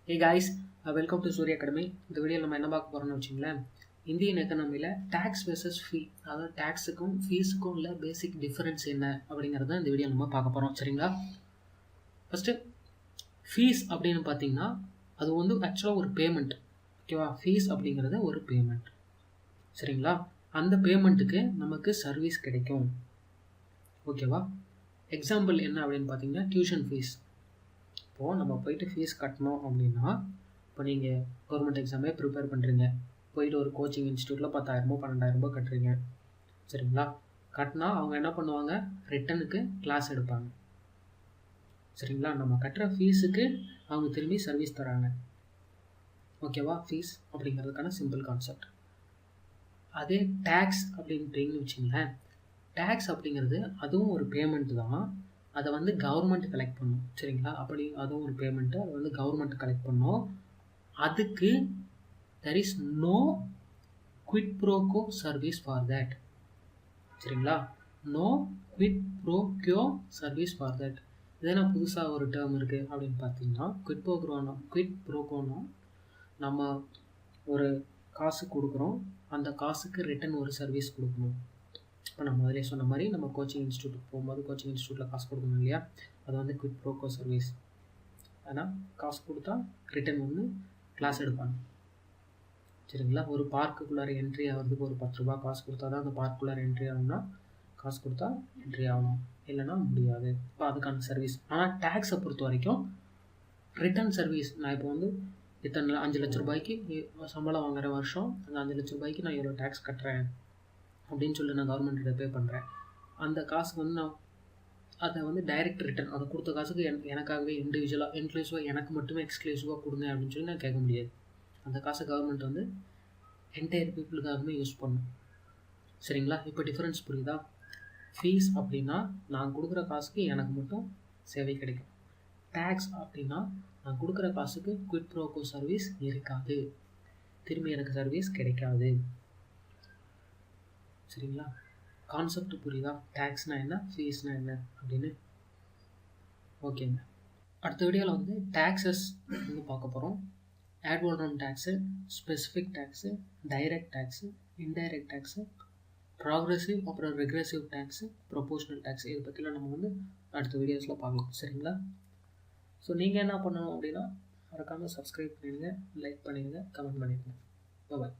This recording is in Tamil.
Hey guys, welcome to Surya Academy. இந்த வீடியோவில் நம்ம என்ன பார்க்க போகிறோம்னு வச்சிங்களேன், இந்தியன் எக்கனாமியில் டேக்ஸ் வெர்சஸ் ஃபீ, அதாவது டேக்ஸுக்கும் ஃபீஸுக்கும் உள்ள பேசிக் டிஃபரன்ஸ் என்ன அப்படிங்கிறத இந்த வீடியோ நம்ம பார்க்க போகிறோம். சரிங்களா? ஃபஸ்ட்டு ஃபீஸ் அப்படின்னு பார்த்தீங்கன்னா அது வந்து ஆக்சுவலாக ஒரு பேமெண்ட். ஓகேவா? ஃபீஸ் அப்படிங்கிறது ஒரு பேமெண்ட். சரிங்களா? அந்த பேமெண்ட்டுக்கு நமக்கு சர்வீஸ் கிடைக்கும். ஓகேவா? எக்ஸாம்பிள் என்ன அப்படின்னு பார்த்தீங்கன்னா டியூஷன் ஃபீஸ். இப்போது நம்ம போயிட்டு ஃபீஸ் கட்டணும் அப்படின்னா, இப்போ நீங்கள் கவர்மெண்ட் எக்ஸாமே ப்ரிப்பேர் பண்ணுறீங்க, போயிட்டு ஒரு கோச்சிங் இன்ஸ்டியூட்டில் 10,000 12,000 கட்டுறீங்க. சரிங்களா? கட்டினா அவங்க என்ன பண்ணுவாங்க, ரிட்டனுக்கு கிளாஸ் எடுப்பாங்க. சரிங்களா? நம்ம கட்டுற ஃபீஸுக்கு அவங்க திரும்பி சர்வீஸ் தராங்க. ஓகேவா? ஃபீஸ் அப்படிங்கிறதுக்கான சிம்பிள் கான்செப்ட். அதே டேக்ஸ் அப்படின்ட்டிங்கன்னு வச்சிங்களேன், டேக்ஸ் அப்படிங்கிறது அதுவும் ஒரு பேமெண்ட் தான். அதை வந்து கவர்மெண்ட் கலெக்ட் பண்ணும். சரிங்களா? அப்படி அதுவும் ஒரு பேமெண்ட்டு, அதை வந்து கவர்மெண்ட் கலெக்ட் பண்ணும். அதுக்கு there is no quid pro quo service for that. சரிங்களா? No quid pro quo service for that. இதே புதுசாக ஒரு டேர்ம் இருக்குது அப்படின்னு பார்த்தீங்கன்னா, குவிட் ப்ரோகோனா நம்ம ஒரு காசு கொடுக்குறோம், அந்த காசுக்கு ரிட்டன் ஒரு சர்வீஸ் கொடுக்கணும். இப்போ நம்ம முதலே சொன்ன மாதிரி நம்ம கோச்சிங் இன்ஸ்டியூட்டுக்கு போகும்போது கோச்சிங் இன்ஸ்டியூட்டில் காசு கொடுக்கணும் இல்லையா, அது வந்து குவிட் ப்ரோகோ சர்வீஸ். ஆனால் காசு கொடுத்தா ரிட்டன் வந்து கிளாஸ் எடுப்பாங்க. சரிங்களா? ஒரு பார்க்குக்குள்ளார என்ட்ரி ஆகிறதுக்கு ஒரு 10 ரூபா காசு கொடுத்தா தான் அந்த பார்க்குள்ளார என்ட்ரி ஆகணும்னா காசு கொடுத்தா என்ட்ரி ஆகணும், இல்லைன்னா முடியாது. இப்போ அதுக்கான சர்வீஸ். ஆனால் டேக்ஸை பொறுத்த வரைக்கும் ரிட்டன் சர்வீஸ். நான் இப்போ வந்து இத்தனை 5 லட்ச ரூபாய்க்கு சம்பளம் வாங்குற வருஷம், அந்த 5 லட்ச ரூபாய்க்கு நான் எவ்வளோ டேக்ஸ் கட்டுறேன் அப்படின்னு சொல்லி நான் கவர்மெண்ட்டில் பே பண்ணுறேன். அந்த காசு வந்து நான் அதை வந்து டைரக்ட் ரிட்டன், அதை கொடுத்த காசுக்கு எனக்காகவே இன்க்ளூசிவாக எனக்கு மட்டுமே எக்ஸ்க்ளூசிவாக கொடுங்க அப்படின்னு சொல்லி நான் கேட்க முடியாது. அந்த காசை கவர்மெண்ட் வந்து என்டையர் பீப்புளுக்காகவே யூஸ் பண்ணும். சரிங்களா? இப்போ டிஃப்ரென்ஸ் புரியுதா? ஃபீஸ் அப்படின்னா நான் கொடுக்குற காசுக்கு எனக்கு மட்டும் சேவை கிடைக்கும். டேக்ஸ் அப்படின்னா நான் கொடுக்குற காசுக்கு குவிட் ப்ரோகோ சர்வீஸ் இருக்காது, திரும்பி எனக்கு சர்வீஸ் கிடைக்காது. சரிங்களா? கான்செப்ட் புரியுதா? டேக்ஸ்னால் என்ன, ஃபீஸ்னால் என்ன அப்படின்னு. ஓகேங்க. அடுத்த வீடியோவில் வந்து டேக்ஸஸ் வந்து பார்க்க போகிறோம். Ad valorem tax, specific tax, direct tax, indirect tax, progressive அப்புறம் ரெக்ரெசிவ் டேக்ஸு, ப்ரொபோஷனல் டேக்ஸ். இதை பற்றிலாம் நம்ம வந்து அடுத்த வீடியோஸில் பார்க்கலாம். சரிங்களா? ஸோ நீங்கள் என்ன பண்ணணும் அப்படின்னா மறக்காமல் சப்ஸ்கிரைப் பண்ணிடுங்க, லைக் பண்ணிடுங்க, கமெண்ட் பண்ணிடுங்க. பாய்.